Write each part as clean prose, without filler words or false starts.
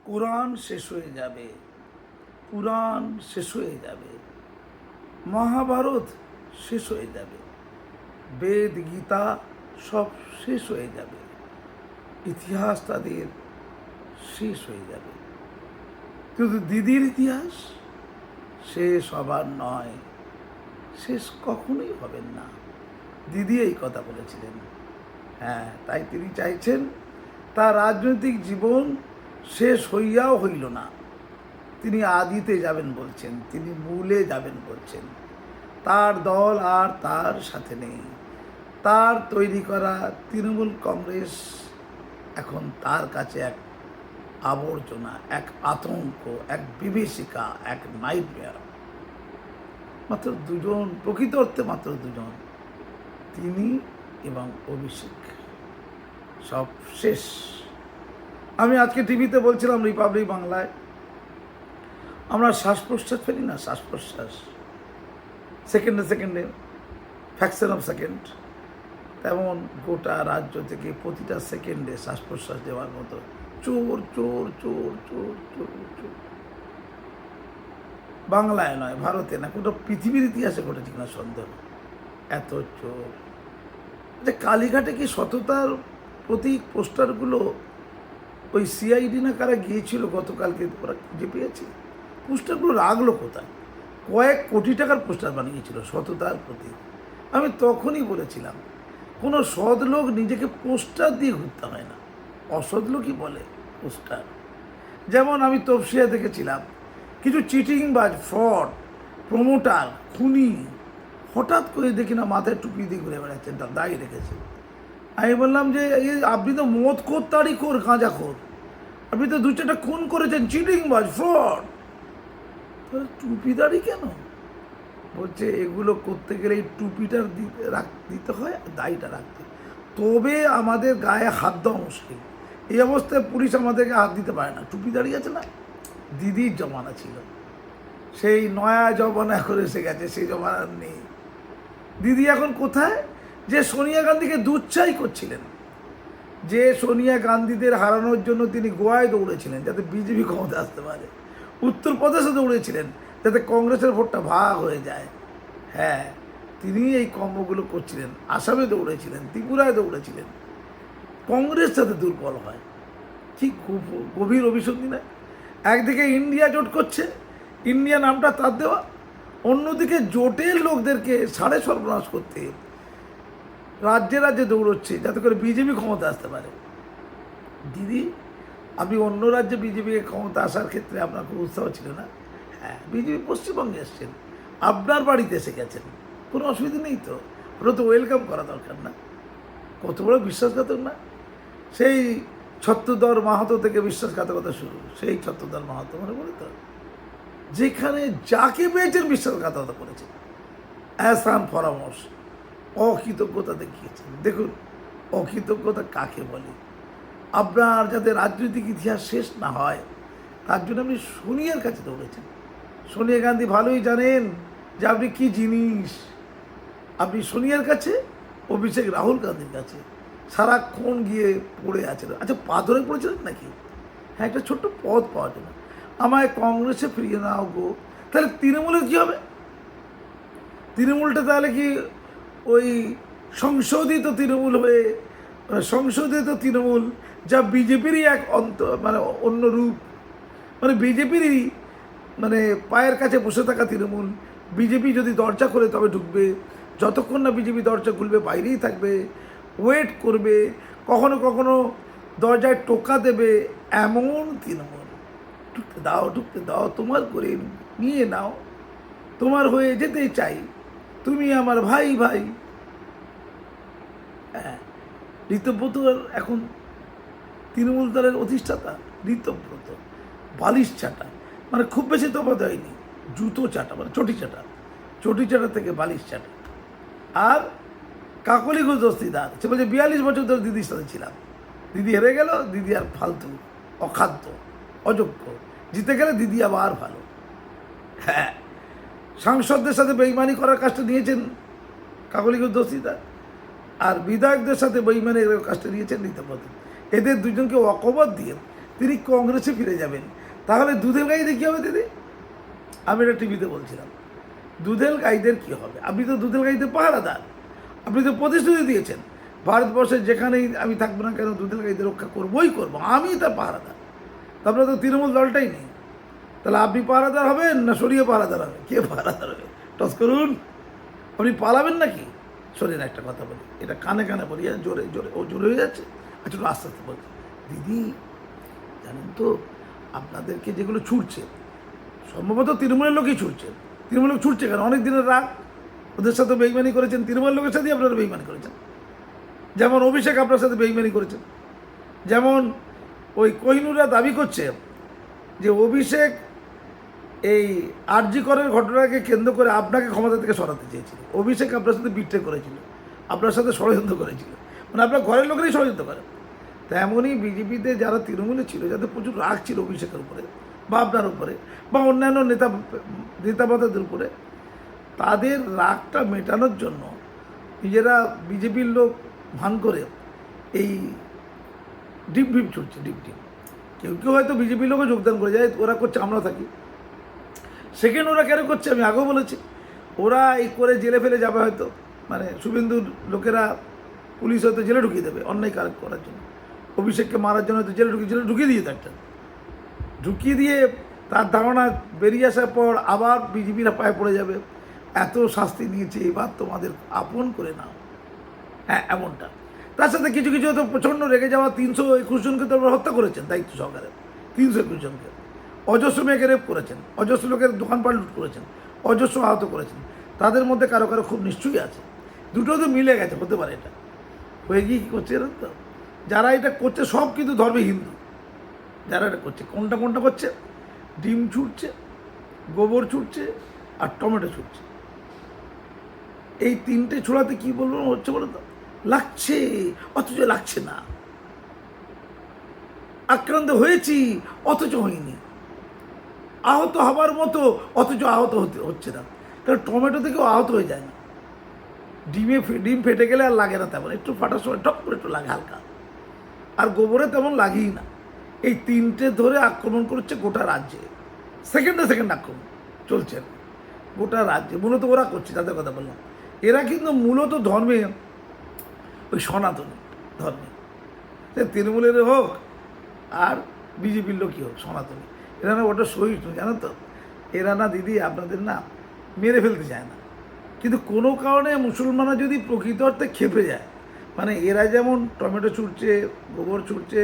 কোরআন শেষ হয়ে যাবে, পুরাণ শেষ হয়ে যাবে, মহাভারত শেষ হয়ে যাবে, বেদ গীতা সব শেষ হয়ে যাবে, ইতিহাস তাদের শেষ হয়ে যাবে, কিন্তু দিদির ইতিহাস শেষ হবার নয়, শেষ কখনোই হবেন না। দিদি এই কথা বলেছিলেন। হ্যাঁ, তাই তিনি চাইছেন তার রাজনৈতিক জীবন শেষ হইয়াও হইল না। তিনি আদিতে যাবেন বলছেন, তিনি মূলে যাবেন বলছেন। তার দল আর তার সাথে নেই। তার তৈরি করা তৃণমূল কংগ্রেস এখন তার কাছে এক আবর্জনা, এক আতঙ্ক, এক বিভীষিকা, এক নাইটমেয়ার। মাত্র দুজন, প্রকৃত অর্থে মাত্র দুজন, তিনি এবং অভিষেক। সব শেষ। আমি আজকে টিভিতে বলছিলাম রিপাবলিক বাংলায়, আমরা শ্বাস প্রশ্বাস ফেলি না, শ্বাস প্রশ্বাস সেকেন্ডে সেকেন্ডে, ফ্র্যাকশন অফ সেকেন্ড, তেমন গোটা রাজ্য থেকে প্রতিটা সেকেন্ডে শ্বাস প্রশ্বাস দেওয়ার মতো চোর চোর চোর চোর চোর চোর। বাংলায় নয়, ভারতে না, গোটা পৃথিবীর ইতিহাসে ঘটেছে কিনা সন্দেহ, এত চোর। যে কালীঘাটে কি সততার প্রতীক পোস্টারগুলো ওই সিআইডি না কারা গিয়েছিল গতকালকে, ওরা খুঁজে পেয়েছে? পোস্টারগুলো রাখলো কোথায়? কয়েক কোটি টাকার পোস্টার বানিয়েছিল সততার প্রতীক। আমি তখনই বলেছিলাম, কোনো সৎ লোক নিজেকে পোস্টার দিয়ে ঘুরতে হয় না, অসৎ লোকই বলে পোস্টার। যেমন আমি তপসিয়া দেখেছিলাম কিছু চিটিংবাজ, ফ্রড, প্রমোটার, খুনি হঠাৎ করে দেখি না মাথায় টুপি দিয়ে ঘুরে বেড়াচ্ছেন, তার দায়ী রেখেছে। আমি বললাম যে আপনি তো মদ খোর, তারই খোর, গাঁজা খোর, আপনি তো দু চারটা খুন করেছেন, চিটিংবাজ, ফ্রড, টুপি দাড়ি কেন? বলছে এগুলো করতে গেলে এই টুপিটার দিতে হয়, দাড়িটা রাখতে, তবে আমাদের গায়ে হাত দেওয়া মুশকিল। এই অবস্থায় পুলিশ আমাদেরকে হাত দিতে পারে না, টুপি দাঁড়িয়ে আছে না। দিদির জমানা ছিল, সেই নয়া জমানা এখন এসে গেছে, সেই জমানা নেই। দিদি এখন কোথায়? যে সোনিয়া গান্ধীকে দুচ্ছাই করছিলেন, যে সোনিয়া গান্ধীদের হারানোর জন্য তিনি গোয়ায় দৌড়েছিলেন যাতে বিজেপি ক্ষমতা আসতে পারে, উত্তরপ্রদেশে দৌড়েছিলেন যাতে কংগ্রেসের ভোটটা ভাগ হয়ে যায়। হ্যাঁ, তিনি এই কর্মগুলো করছিলেন। আসামে দৌড়েছিলেন, ত্রিপুরায় দৌড়েছিলেন, কংগ্রেস যাতে দুর্বল হয়। ঠিক খুব গভীর অভিসন্ধি নয়? একদিকে ইন্ডিয়া জোট করছে, ইন্ডিয়া নামটা তার দেওয়া, অন্যদিকে জোটের লোকদেরকে সাড়ে সর্বনাশ করতে রাজ্যে রাজ্যে দৌড়চ্ছে যাতে করে বিজেপি ক্ষমতা আসতে পারে। দিদি, আপনি অন্য রাজ্যে বিজেপিকে ক্ষমতা আসার ক্ষেত্রে আপনার খুব উৎসাহ ছিল না? হ্যাঁ, বিজেপি পশ্চিমবঙ্গে এসছেন, আপনার বাড়িতে এসে গেছেন, কোনো অসুবিধা নেই তো, ওরা তো ওয়েলকাম করা দরকার না? কত বড় বিশ্বাসঘাতক না? সেই ছত্রধর মাহাতো থেকে বিশ্বাসঘাতকতা শুরু, সেই ছত্রধর মাহাতো মনে বলে তো, যেখানে যাকে পেয়েছেন বিশ্বাসঘাতকতা করেছেন, অ্যাসান পরামর্শ, অকৃতজ্ঞতা দেখিয়েছেন। দেখুন অকৃতজ্ঞতা কাকে বলে। আপনার যাতে রাজনৈতিক ইতিহাস শেষ না হয় তার জন্য আপনি সোনিয়ার কাছে দৌড়েছেন। সোনিয়া গান্ধী ভালোই জানেন যে আপনি কী জিনিস। আপনি সোনিয়ার কাছে, অভিষেক রাহুল গান্ধীর কাছে সারাক্ষণ গিয়ে পড়ে আছেন। আচ্ছা, পা ধরে পড়েছিলেন নাকি? হ্যাঁ, একটা ছোট্ট পদ পাওয়ার জন্য আমায় কংগ্রেসে ফিরিয়ে নাও গো। তাহলে তৃণমূলের কী হবে? তৃণমূলটা তাহলে কি ওই সংশোধিত তৃণমূল হয়ে, সংশোধিত তৃণমূল যা বিজেপিরই এক মানে অন্য রূপ, মানে বিজেপিরই মানে পায়ের কাছে বসে থাকা তৃণমূল। বিজেপি যদি দরজা করে তবে ঢুকবে, যতক্ষণ না বিজেপি দরজা খুলবে বাইরেই থাকবে, ওয়েট করবে, কখনো কখনো দরজায় টোকা দেবে, এমন তৃণমূল। ঢুকতে দাও, ঢুকতে দাও, তোমার করে নিয়ে নাও, তোমার হয়ে যেতে চাই, তুমি আমার ভাই ভাই। হ্যাঁ, ঋতব্রত এখন তৃণমূল দলের অধিষ্ঠাতা। ঋতব্রত বালিশ চাটা, মানে খুব বেশি তফাৎ হয়নি, জুতো চাটা, মানে চটি চাটা, চটি চাটা থেকে বালিশ চাটা। আর কাকলি ঘোষ দস্তিদার, সে বলছে 42 বছর ধরে দিদির সাথে ছিলাম, দিদি হেরে গেল, দিদি আর ফালতু, অখাদ্য, অযোগ্য, জিতে গেলে দিদি আবার ভালো। হ্যাঁ, সাংসদদের সাথে বেইমানি করার কাজটা নিয়েছেন কাকলি ঘোষ দস্তিদার, আর বিধায়কদের সাথে বেইমানি কাজটা নিয়েছেন ঋতব্রত। এদের দুজনকে অকবর দিয়ে তিনি কংগ্রেসে ফিরে যাবেন। তাহলে দুধেল গাইদের কী হবে দিদি? আমি এটা টিভিতে বলছিলাম, দুধেল গাইদের কী হবে? আপনি তো দুধেল গাইদের পাহারাদার, আপনি তো প্রতিশ্রুতি দিয়েছেন ভারতবর্ষের যেখানেই আমি থাকবো না কেন দুধেল গাইদের রক্ষা করবোই করবো, আমি তার পাহারাদার। তারপরে তো তৃণমূল দলটাই নেই, তাহলে আপনি পাহারাদার হবেন না সরিয়ে পাহারাদার হবে? কে পাহারাদার হবে? টস করুন। আপনি পালাবেন নাকি? শরীর একটা কথা বলি, এটা কানে কানে বলি, জোরে জোরে ও জোরে হয়ে যাচ্ছে। আচ্ছা একটু আস্তে আস্তে বলছি। দিদি জানেন তো আপনাদেরকে যেগুলো ছুটছে সম্ভবত তৃণমূলের লোকই ছুটছে। তৃণমূল লোক ছুটছে কেন? অনেক দিনের রাগ, ওদের সাথে বেইমানি করেছেন, তৃণমূল লোকের সাথেই আপনারা বেইমানি করেছেন। যেমন অভিষেক আপনার সাথে বেইমানি করেছেন, যেমন ওই কোহিনুরা দাবি করছে যে অভিষেক এই আরজি করের ঘটনাকে কেন্দ্র করে আপনাকে ক্ষমতা থেকে সরাতে চেয়েছিল। অভিষেক আপনার সাথে বিট্রে করেছিল, আপনার সাথে ষড়যন্ত্র করেছিল, মানে আপনার ঘরের লোকেরই ষড়যন্ত্র করে। তেমনই বিজেপিতে যারা তৃণমূলে ছিল, যাদের প্রচুর রাগ ছিল অভিষেকের উপরে বা আপনার উপরে বা অন্যান্য নেতাপতাদের উপরে, তাদের রাগটা মেটানোর জন্য নিজেরা বিজেপির লোক ভান করে এই ডিপ ছুটছে, ডিপ কেউ কেউ হয়তো বিজেপির লোকও যোগদান করে যায়, ওরা করছে আমরা থাকি। সেকেন্ড ওরা কেন করছে আমি আগেও বলেছি, ওরা এই করে জেলে ফেলে যাবে হয়তো, মানে শুভেন্দুর লোকেরা পুলিশ হয়তো জেলে ঢুকিয়ে দেবে অন্যায় কাজ করার জন্য, অভিষেককে মারার জন্য হয়তো জেলে ঢুকিয়ে দিয়ে একটা ঢুকিয়ে দিয়ে তার ধারণা বেরিয়ে আসার পর আবার বিজেপিরা পায়ে পড়ে যাবে, এত শাস্তি নিয়েছে এবার তোমাদের আপন করে নাও। হ্যাঁ এমনটা। তার সাথে কিছু কিছু হয়তো প্রচণ্ড রেগে যাওয়া 321 জনকে তো হত্যা করেছেন দায়িত্ব সহকারে, 321 জনকে, অজস্র মেয়েকে রেপ করেছেন, অজস্র লোকের দোকানপাট লুট করেছেন, অজস্র আহত করেছেন। তাদের মধ্যে কারো কারো খুব নিশ্চয়ই আছে, দুটো তো মিলে গেছে, হতে পারে। এটা হয়ে গিয়ে কী করছে জানেন তো? যারা এটা করছে সব কিন্তু ধর্মে হিন্দু, যারা এটা করছে কোনটা কোনটা করছে, ডিম ছুটছে, গোবর ছুটছে আর টমেটো ছুটছে। এই তিনটে ছোড়াতে কী বলবো হচ্ছে বলো তো, লাগছে অথচ লাগছে না, আক্রান্ত হয়েছি অথচ হয়নি, আহত হবার মতো অথচ আহত হচ্ছে না। কারণ টমেটো থেকেও আহত হয়ে যায় না, ডিম ফেটে গেলে আর লাগে না তেমন, একটু ফাটার সময় টপ করে একটু লাগে হালকা, আর গোবরে তেমন লাগেই না। এই তিনটে ধরে আক্রমণ করছে গোটা রাজ্যে, সেকেন্ডে সেকেন্ড আক্রমণ চলছে গোটা রাজ্যে। মূলত ওরা করছে, তাদের কথা বললাম। এরা কিন্তু মূলত ধর্মে ওই সনাতনী ধর্মে, সে তৃণমূলের হোক আর বিজেপির লোকই হোক, সনাতনী। এরা না ওটা সহিষ্ণু, জানো তো? এরা না দিদি আপনাদের না মেরে ফেলতে চায় না, কিন্তু কোনো কারণে মুসলমানরা যদি প্রকৃত অর্থে খেপে যায়, মানে এরা যেমন টমেটো ছুটছে, গোবর ছুটছে,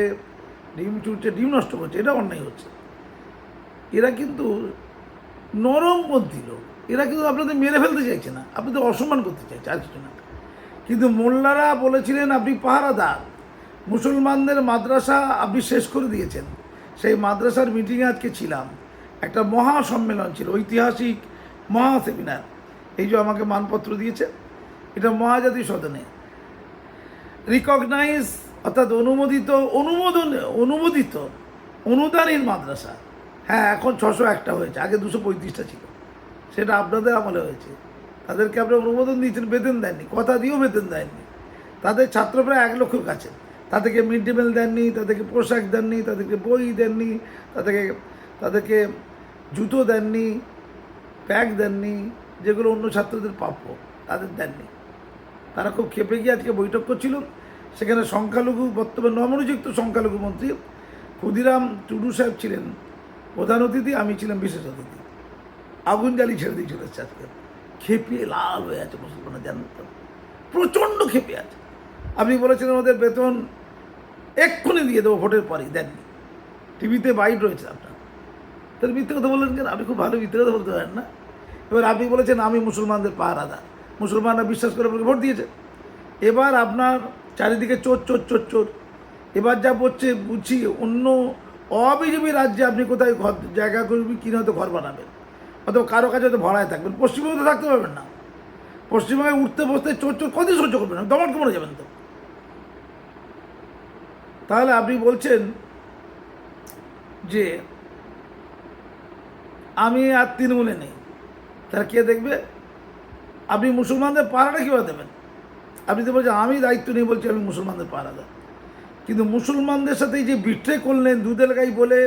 ডিম ছুটছে, ডিম নষ্ট করছে, এটা অন্যায় হচ্ছে। এরা কিন্তু নরমপন্থী লোক, এরা কিন্তু আপনাদের মেরে ফেলতে চাইছে না, আপনাদের অসম্মান করতে চাইছে, আর কিছু না। কিন্তু মোল্লারা বলেছিলেন আপনি পাহারাদার, মুসলমানদের মাদ্রাসা আপনি শেষ করে দিয়েছেন। সেই মাদ্রাসার মিটিংয়ে আজকে ছিলাম, একটা মহা সম্মেলন ছিল, ঐতিহাসিক মহা সেমিনার। এই যে আমাকে মানপত্র দিয়েছে, এটা মহাজাতি সদনে রিকগনাইজ অর্থাৎ অনুমোদিত অনুদানীর মাদ্রাসা। হ্যাঁ এখন 601টা হয়েছে, আগে 235টা ছিল, সেটা আপনাদের আমলে হয়েছে। তাদেরকে আপনারা অনুমোদন দিয়েছেন, বেতন দেননি, কথা দিয়েও বেতন দেননি। তাদের ছাত্র প্রায় 1 লক্ষের কাছে, তাদেরকে মিড ডে মিল দেননি, তাদেরকে পোশাক দেননি, তাদেরকে বই দেননি, তাদেরকে জুতো দেননি, ব্যাগ দেননি, যেগুলো অন্য ছাত্রদের প্রাপ্য তাদের দেননি। তারা খুব ক্ষেপে গিয়ে আজকে বৈঠক করছিল। সেখানে সংখ্যালঘু, বর্তমান নবনিযুক্ত সংখ্যালঘু মন্ত্রী ক্ষুদিরাম টুডু সাহেব ছিলেন প্রধান অতিথি, আমি ছিলাম বিশেষ অতিথি। আগুন জ্বালি ছেড়ে দিয়ে চলেছে আজকে, খেপিয়ে লাল হয়ে আছে মুসলমানরা, জানেন তো, প্রচণ্ড খেপে আছে। আপনি বলেছিলেন ওদের বেতন এক্ষুনি দিয়ে দেবো, ভোটের পরেই দেননি, টিভিতে বাইট রয়েছে আপনার, তাহলে মিথ্যে কথা বললেন কেন? আপনি খুব ভালো মিথ্যে কথা বলতে পারেন না। এবার আপনি বলেছেন আমি মুসলমানদের পাহারাদার, মুসলমানরা বিশ্বাস করে আপনাকে ভোট দিয়েছে। এবার আপনার চারিদিকে চোর চোর চোর চোর, এবার যা বলছে বুঝছি অন্য অবিজেপি রাজ্যে আপনি কোথায় জায়গা করবেন, কিনে হয়তো ঘর বানাবেন, অথবা কারো কাছে হয়তো ভাড়ায় থাকবেন, পশ্চিমবঙ্গে তো থাকতে পারবেন না। পশ্চিমবঙ্গে উঠতে বসতে চোর চোর কতদিন সহ্য করবেন, দমন কমে যাবেন তো। তাহলে আপনি বলছেন যে আমি আর তৃণমূলে নেই, তাহলে কে দেখবে? আপনি মুসলমানদের পাহারাটা কীভাবে দেবেন? আপনি তো বলছেন আমি দায়িত্ব নিয়ে বলছি আমি মুসলমানদের পাহারাদার। কিন্তু মুসলমানদের সাথে এই যে বিট্রে করলেন, দুধের গাই বলে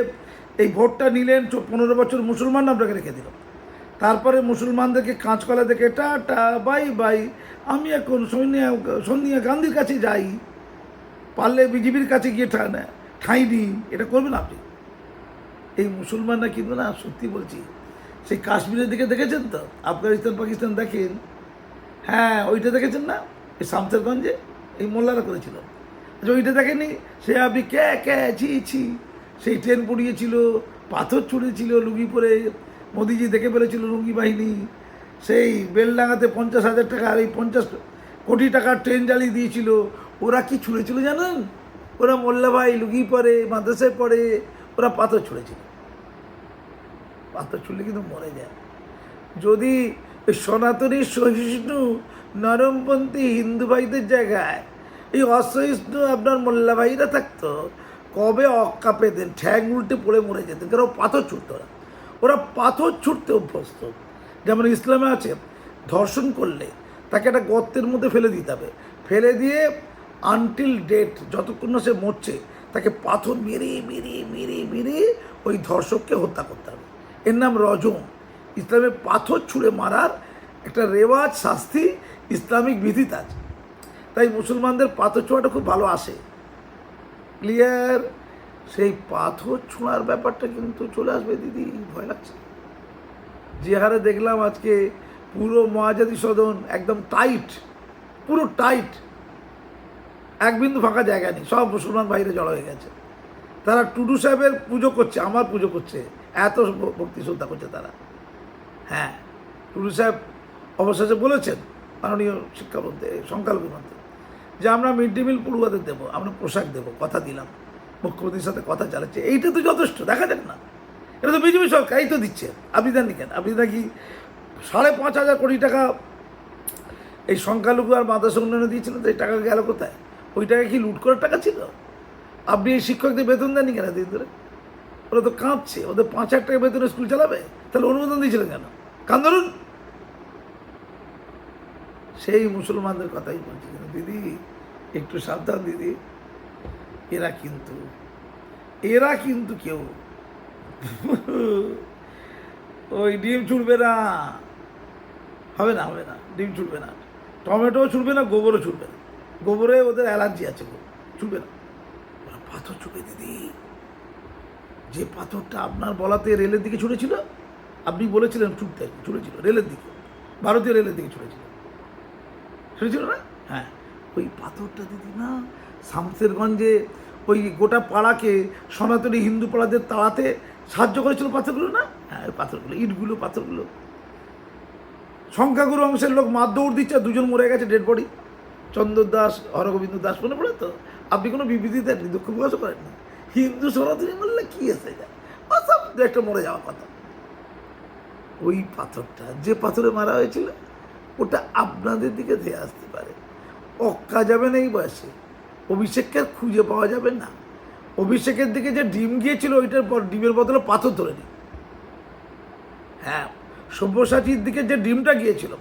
এই ভোটটা নিলেন, 15 বছর মুসলমান আপনাকে রেখে দিল। তারপরে মুসলমানদেরকে কাঁচকলা দেখে টাটা বাই বাই, আমি এখন সোনিয়া গান্ধীর কাছে যাই, পারলে বিজেপির কাছে গিয়ে ঠাঁই দিই, এটা করবেন আপনি? এই মুসলমানরা কিন্তু না, সত্যি বলছি, সেই কাশ্মীরের দিকে দেখেছেন তো, আফগানিস্তান পাকিস্তান দেখেন, হ্যাঁ ওইটা দেখেছেন না, এই শামসেরগঞ্জে এই মোল্লারা করেছিল, আচ্ছা ওইটা দেখেননি? সে আপনি ছি, সেই ট্রেন পুড়িয়েছিল, পাথর ছুঁড়েছিল লুঙ্গি পরে, মোদিজি দেখে ফেলেছিল লুঙ্গি বাহিনী, সেই বেলডাঙ্গাতে 50,000 টাকা আর এই 50 কোটি টাকার ট্রেন জ্বালিয়ে দিয়েছিল। ওরা কি ছুঁড়েছিল জানেন? ওরা মোল্লা ভাই লুঙ্গি পরে, মাদ্রাসায় পড়ে, ওরা পাথর ছুঁড়েছিল। পাথর ছুঁড়লে কিন্তু মরে যায়। যদি সনাতনী সহিষ্ণু নরমপন্থী হিন্দু ভাইদের জায়গায় এই অসহিষ্ণু আপনার মোল্লা ভাইরা থাকতো, কবে অক্কা পেতেন, ঠ্যাং উল্টে পড়ে মরে যেতেন, কারণ পাথর ছুটতো ওরা পাথর ছুটতে অভ্যস্ত। যেমন ইসলামে আছে, ধর্ষণ করলে তাকে একটা গর্তের মধ্যে ফেলে দিতে হবে, ফেলে দিয়ে আনটিল ডেট, যতক্ষণ না সে মরছে, তাকে পাথর মেরে মেরে মেরে মেরে ওই ধর্ষককে হত্যা করতে হবে। এর নাম রজম। ইসলামে পাথর ছুঁড়ে মারার একটা রেওয়াজ, শাস্তি, ইসলামিক বিধিতে আছে। তাই মুসলমানদের পাথর ছোঁয়াটা খুব ভালো আসে। ক্লিয়ার? সেই পাথর ছোঁয়ার ব্যাপারটা কিন্তু চলে আসবে দিদি, ভয় লাগছে। যে হারে দেখলাম আজকে পুরো মহাজাতি সদন একদম টাইট, পুরো টাইট, এক বিন্দু ফাঁকা জায়গা নেই, সব মুসলমান বাইরে জড়ো হয়ে গেছে। তারা টুডু সাহেবের পুজো করছে, আমার পুজো করছে, এত ভক্তি শ্রদ্ধা করছে তারা। হ্যাঁ, টুডু সাহেব অবশেষে বলেছেন, মাননীয় শিক্ষামন্ত্রী, সংখ্যালঘু মন্ত্রী, যে আমরা মিড ডে মিল পড়ুয়াদের দেবো, আমরা পোশাক দেবো, কথা দিলাম, মুখ্যমন্ত্রীর সাথে কথা চালাচ্ছে। এইটা তো যথেষ্ট, দেখা যাক না, এটা তো বিজেপি সরকার এই তো দিচ্ছে। আপনি দেননি কেন? আপনি নাকি 5,500 কোটি টাকা এই সংখ্যালঘু আর মাদ্রাসা উন্নয়নে দিয়েছিলেন, তো এই টাকা গেল কোথায়? ওই টাকা কি লুট করার টাকা ছিল? আপনি এই শিক্ষকদের বেতন দেননি কেন দিন ধরে? ওরা তো কাঁদছে, ওদের 5,000 টাকা বেতনে স্কুল চালাবে, তাহলে অনুমোদন দিয়েছিলেন কেন? কান ধরুন। সেই মুসলমানদের কথাই বলছি দিদি, একটু সাবধান দিদি, এরা কিন্তু কেউ ওই ডিম ছুটবে না, হবে না, ডিম ছুটবে না, টমেটোও ছুটবে না, গোবরও ছুটবে না, গোবরে ওদের অ্যালার্জি আছে, ছুটবে না। ওরা পাথর ছুটবে দিদি। যে পাথরটা আপনার বলাতে রেলের দিকে ছুটেছিল, আপনি বলেছিলেন ছুটেছিল রেলের দিকে, ভারতীয় রেলের দিকে ছুটেছিল না? হ্যাঁ, ওই পাথরটা দিদি না, শামসেরগঞ্জে ওই গোটা পাড়াকে, সনাতনী হিন্দু পাড়াদের তাড়াতে সাহায্য করেছিল পাথরগুলো না? হ্যাঁ, ওই পাথরগুলো, ইটগুলো, পাথরগুলো। সংখ্যাগুরু অংশের লোক মার দৌড় দিচ্ছে, 2জন মরে গেছে, ডেড বডি। চন্দর দাস, হরগোবিন্দ দাস, মনে পড়ে তো? আপনি কোনো বিবৃতি দেননি, দুঃখ প্রকাশও করেননি। হিন্দু সনাতনী বললে কি আছে, সব একটা মরে যাওয়ার কথা। ওই পাথরটা, যে পাথরে মারা হয়েছিল, ওটা আপনাদের দিকে ধেয়ে আসতে পারে। অক্কা যাবে না এই বয়সে, অভিষেককে আর খুঁজে পাওয়া যাবে না। অভিষেকের দিকে যে ডিম গিয়েছিল, ওইটার পর ডিমের বদলে পাথর ধরে নি। হ্যাঁ, সব্যসাচীর দিকে যে ডিমটা গিয়েছিল,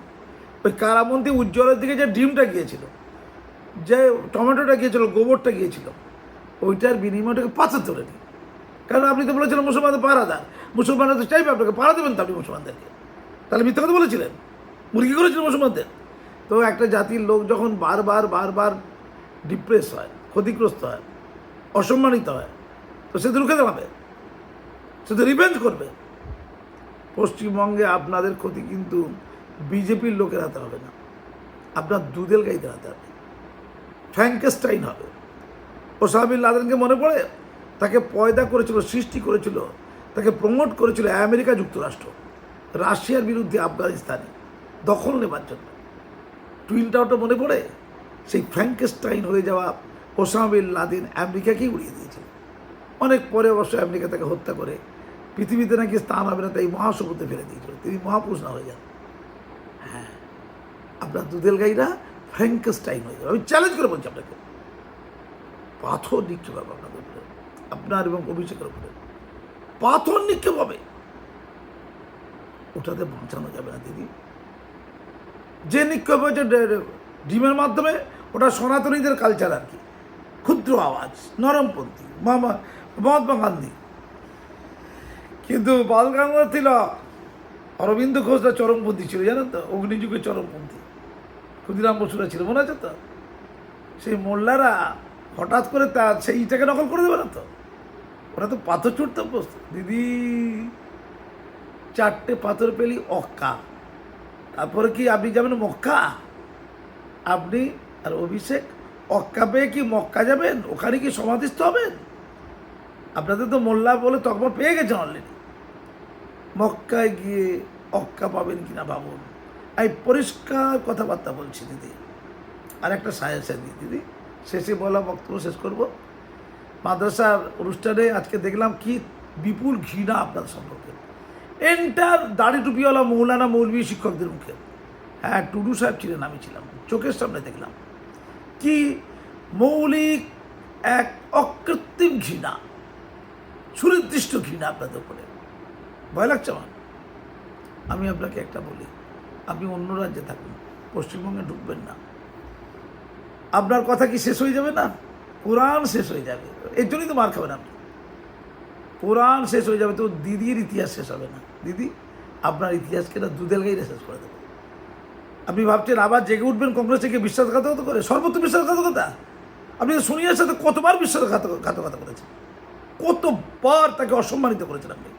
ওই কারামন্ত্রী উজ্জ্বলের দিকে যে ডিমটা গিয়েছিল, যে টমেটোটা গিয়েছিল, গোবরটা গিয়েছিল, ওইটার বিনিময়টাকে পাথর ধরে নি। কারণ আপনি তো বলেছিলেন মুসলমানদের পাহারাদার, মুসলমানরা তো চাইবে আপনাকে, পাহারা দেবেন তো আপনি মুসলমানদেরকে, তাহলে মিথ্যা কথা বলেছিলেন, মুরগি করেছিলেন মুসলমানদের। তো একটা জাতির লোক যখন বারবার ডিপ্রেস হয়, ক্ষতিগ্রস্ত হয়, অসম্মানিত হয়, তো সে তো রুখে দাঁড়াবে, সে তো রিভেঞ্জ করবে। পশ্চিমবঙ্গে আপনাদের ক্ষতি কিন্তু বিজেপির লোকের হাতে হবে না, আপনার দুধেল গাইদের হাতে হবে, ফ্র্যাঙ্কেস্টাইন হবে। ওসামা বিন লাদেনকে মনে পড়ে? তাকে পয়দা করেছিল, সৃষ্টি করেছিল, তাকে প্রমোট করেছিল আমেরিকা যুক্তরাষ্ট্র, রাশিয়ার বিরুদ্ধে আফগানিস্তানে দখল নেবার জন্য। টুইন টাওয়ারটা মনে পড়ে? সেই ফ্র্যাঙ্কেস্টাইন হয়ে যাওয়া ওসামা বিন লাদেন আমেরিকাকেই উড়িয়ে দিয়েছিল। অনেক পরে অবশ্য আমেরিকা তাকে হত্যা করে পৃথিবীতে নাকি স্থান হবে না, তাই মহাসমুদ্রে ফেলে দিয়েছিল, তিনি মহাপুরুষ না হয়ে যান। হ্যাঁ, আপনার দুধেল গাইরা ফ্র্যাঙ্কেস্টাইন হয়ে যাবে। আমি চ্যালেঞ্জ করে বলছি আপনাকে, পাথর নিক্ষেপ হবে আপনাদের উপরে, আপনার এবং অভিষেকের উপরে পাথর নিক্ষেপ হবে, ওটাতে বাঁচানো যাবে না দিদি। যে নিক্ষেপ হয়েছে ডিমের মাধ্যমে, ওটা সনাতনীদের কালচার আর কি, ক্ষুদ্র আওয়াজ, নরমপন্থী মহাত্মা গান্ধী। কিন্তু বাল গঙ্গাধর তিলক, অরবিন্দ ঘোষরা চরমপন্থী ছিল, জানেন তো, অগ্নিযুগের চরমপন্থী। ক্ষুদিরাম বসুরা ছিল, মনে আছে তো? সেই মোল্লারা হঠাৎ করে সেইটাকে নকল করে দেবে না তো, ওরা তো পাথর ছুটতে প্রস্তুত। দিদি 4টে পাথর পেলি অক্কা, তারপরে কি আপনি যাবেন মক্কা? আপনি আর অভিষেক অক্কা পেয়ে কি মক্কা যাবেন? ওখানে কি সমাধিস্থ হবেন? আপনাদের তো মোল্লা বলে তকমা পেয়ে গেছেন অলরেডি। মক্কায় গিয়ে অক্কা পাবেন কিনা ভাবুন। এই পরিষ্কার কথাবার্তা বলছি দিদি। আর একটা সাজেশন দিই দিদি, শেষে বলা বক্তব্য শেষ করব। মাদ্রাসার অনুষ্ঠানে আজকে দেখলাম কি বিপুল ঘৃণা আপনার সম্পর্কে, এন্টার দাড়ি টুপিওয়ালা মৌলানা মৌলভী শিক্ষকদের মুখে। হ্যাঁ, টুডু সাহেব ছিলেন, আমি ছিলাম, চোখের সামনে দেখলাম কি মৌলিক এক অকৃত্রিম ঘৃণা, সুনির্দিষ্ট ঘৃণা আপনাদের উপরে। ভয় লাগছে আমার। আমি আপনাকে একটা বলি, আপনি অন্য রাজ্যে থাকুন, পশ্চিমবঙ্গে ঢুকবেন না। আপনার কথা কি শেষ হয়ে যাবে না? কোরআন শেষ হয়ে যাবে, এর জন্যই তো মার খাবেন আপনি। কোরআন শেষ হয়ে যাবে তো দিদির ইতিহাস শেষ হবে না। দিদি আপনার ইতিহাসকে না দুধেল গাইরে শেষ করে দেবে। আপনি ভাবছেন আবার জেগে উঠবেন কংগ্রেসকে বিশ্বাসঘাতকতা করে? সর্বত্র বিশ্বাসঘাতকতা। আপনি সোনিয়ার সাথে কতবার বিশ্বাসঘাতকতা করেছেন, কতবার তাকে অসম্মানিত করেছেন আপনি।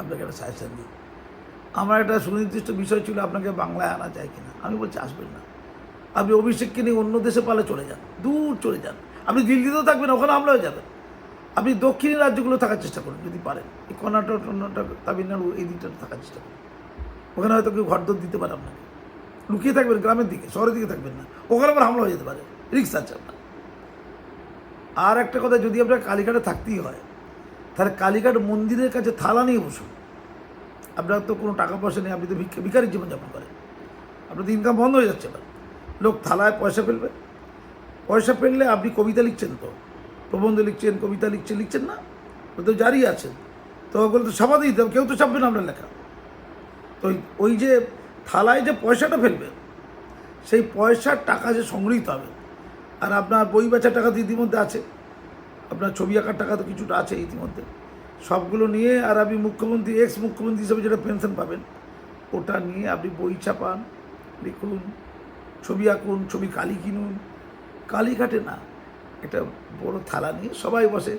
আপনাকে একটা সাজেশন দিই, আমার একটা সুনির্দিষ্ট বিষয় ছিল আপনাকে বাংলায় আনা যায় কিনা। আমি বলছি আসবেন না। আপনি অভিষেককে নিয়ে অন্য দেশে পালে চলে যান, দূর চলে যান। আপনি দিল্লিতেও থাকবেন, ওখানে হামলা হয়ে যাবেন। আপনি দক্ষিণী রাজ্যগুলো থাকার চেষ্টা করুন যদি পারেন, এই কর্ণাটক তামিলনাড়ু এই দিকটাতে থাকার চেষ্টা করুন। ওখানে হয়তো কেউ ঘরদোর দিতে পারে আপনাকে। লুকিয়ে থাকবেন গ্রামের দিকে, শহরের দিকে থাকবেন না, ওখানে আবার হামলা হয়ে যেতে পারে, রিস্ক আছে আপনার। আর একটা কথা, যদি আপনার কালীঘাটে থাকতেই হয় তাহলে কালীঘাট মন্দিরের কাছে থালা নিয়ে বসুন। আপনার তো কোনো টাকা পয়সা নেই, আপনি তো ভিখারির জীবনযাপন করেন, আপনার তো ইনকাম বন্ধ হয়ে যাচ্ছে। এবার লোক থালায় পয়সা ফেলবে, পয়সা ফেললে আপনি কবিতা লিখছেন, তো প্রবন্ধ লিখছেন, কবিতা লিখছেন না, ও তো জারি আছেন, তো ওগুলো তো ছাপা দিতে হবে, কেউ তো ছাপবে না আপনার লেখা। তো ওই যে থালায় যে পয়সাটা ফেলবে, সেই পয়সার টাকা যে সংগৃহীত হবে, আর আপনার বই বেচার টাকা তো ইতিমধ্যে আছে, আপনার ছবি আঁকার টাকা তো কিছুটা আছে ইতিমধ্যে, সবগুলো নিয়ে আর আপনি মুখ্যমন্ত্রী, এক্স মুখ্যমন্ত্রী হিসেবে যেটা পেনশন পাবেন, ওটা নিয়ে আপনি বই ছাপান, লিখুন, ছবি আঁকুন, ছবি কালি কিনুন। কালীঘাটে না, একটা বড় থালা নিয়ে সবাই বসে,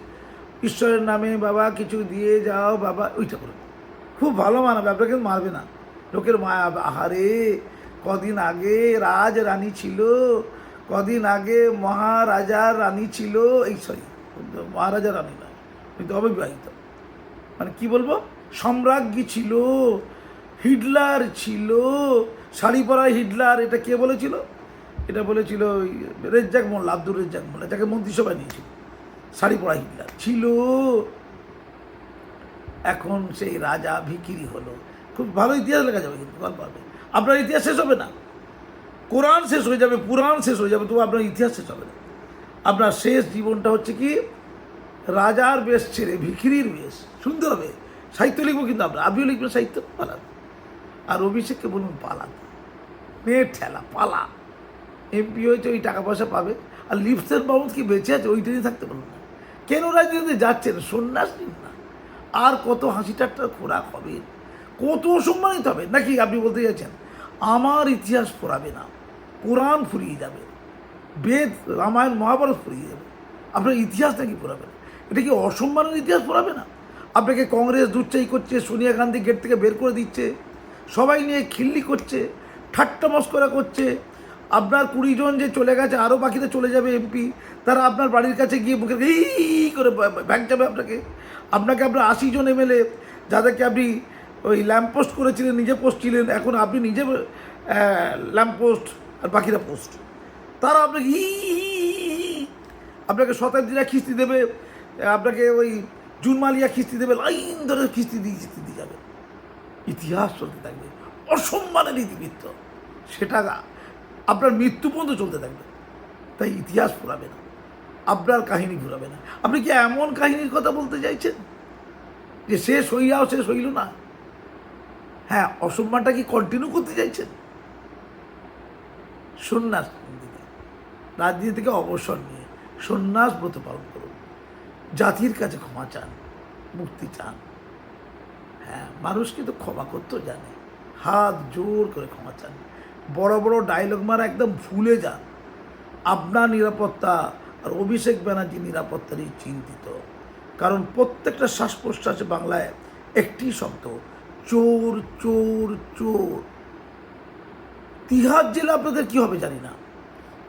ঈশ্বরের নামে বাবা কিছু দিয়ে যাও বাবা, ওইটা করুন, খুব ভালো মানাবে আপনাকে, মারবে না। লোকের মায়া, আহারে কদিন আগে রাজ রানী ছিল, কদিন আগে মহারাজার রানী ছিল, এই সরি মহারাজা রানী নয়, কিন্তু অবিবাহিত, মানে কি বলবো, সম্রাজ্ঞী ছিল, হিটলার ছিল, শাড়ি পরা হিটলার। এটা কে বলেছিল? এটা বলেছিল রেজ্জাক মোল্লা, আব্দুর রেজ্জাক মোল্লা, যাকে মন্ত্রিসভায় নিয়েছিল। শাড়ি পরা হিটলার ছিল। এখন সেই রাজা ভিখিরি হলো। খুব ভালো ইতিহাস লেখা যাবে, কিন্তু গল্প হবে। আপনার ইতিহাস শেষ হবে না, কোরআন শেষ হয়ে যাবে, পুরাণ শেষ হয়ে যাবে, তবু আপনার ইতিহাস শেষ হবে না। আপনার শেষ জীবনটা হচ্ছে কি রাজার বেশ ছেড়ে ভিখিরির বেশ। সুন্দর হবে, সাহিত্য লিখবো, কিন্তু আপনিও লিখবেন সাহিত্য, পালান। আর অভিষেককে বলুন পালান, মেয়ের ঠেলা, পালা। এমপি হয়েছে, ওই টাকা পয়সা পাবে। আর লিপসের বাবদ কি বেঁচে আছে, ওইটা নিয়ে থাকতে পারবেন না। কেন রাজনীতিতে যাচ্ছেন? সন্ন্যাস নিন না। আর কত হাসি ঠাট্টার খোরাক হবে, কত সম্মানিত হবে নাকি? আপনি বলতে চাইছেন আমার ইতিহাস ফুরাবে না, কোরআন ফুরিয়ে যাবে, বেদ রামায়ণ মহাভারত ফুরিয়ে যাবে, আপনার ইতিহাস নাকি ফুরাবে না? এটা কি অসম্মানের ইতিহাস ফুরাবে না? আপনাকে কংগ্রেস দুচ্চাই করছে, সোনিয়া গান্ধী গেট থেকে বের করে দিচ্ছে, সবাই নিয়ে খিল্লি করছে, ঠাট্টা মস্করা করছে। আপনার 20 জন যে চলে গেছে, আরও বাকিতে চলে যাবে এমপি, তারা আপনার বাড়ির কাছে গিয়ে মুখে এই করে ব্যাংক যাবে আপনাকে। আপনার 80 জন এমএলএ, যাদেরকে আপনি ওই ল্যাম্পপোস্ট করেছিলেন, নিজে পোস্ট ছিলেন, এখন আপনি নিজে ল্যাম্পপোস্ট আর বাকিরা পোস্ট, তারা আপনাকে আপনাকে শতাব্দীরা খিস্তি দেবে, আপনাকে ওই জুনমালিয়া খিস্তি দেবে, লাইন ধরে খিস্তি দিয়ে যাবে। ইতিহাস চলতে থাকবে, অসম্মানের ইতিবৃত্ত, সেটা আপনার মৃত্যু পর্যন্ত চলতে থাকবে। তাই ইতিহাস ফুরাবে না, আপনার কাহিনী ফুরাবে না। আপনি কি এমন কাহিনীর কথা বলতে চাইছেন যে শেষ হইয়াও শেষ হইল না? হ্যাঁ, অসম্মানটা কি কন্টিনিউ করতে চাইছেন? সন্ন্যাস, রাজনীতি থেকে অবসর নিয়ে সন্ন্যাস ব্রত পালন করুন, জাতির কাছে ক্ষমা চান, মুক্তি চান। হ্যাঁ, মানুষ কিন্তু ক্ষমা করতেও জানে, হাত জোর করে ক্ষমা চান। বড় বড় ডায়লগ মারা একদম ভুলে যান। আপনার নিরাপত্তা আর অভিষেক ব্যানার্জি নিরাপত্তা নিয়ে চিন্তিত, কারণ প্রত্যেকটা শ্বাস প্রশ্বাসে বাংলায় একটি শব্দ, চোর চোর চোর। তিহার জেলে আপনাদের কী হবে জানি না,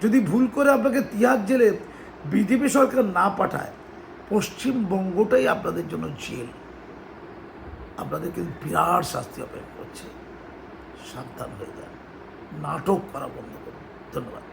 যদি ভুল করে আপনাকে তিহার জেলে বিজেপি সরকার না পাঠায়, পশ্চিমবঙ্গটাই আপনাদের জন্য জেল। আপনাদের কিন্তু বিরাট শাস্তি অপেক্ষা করছে, সাবধান হয়ে যান, নাটক করা বন্ধ করুন। ধন্যবাদ।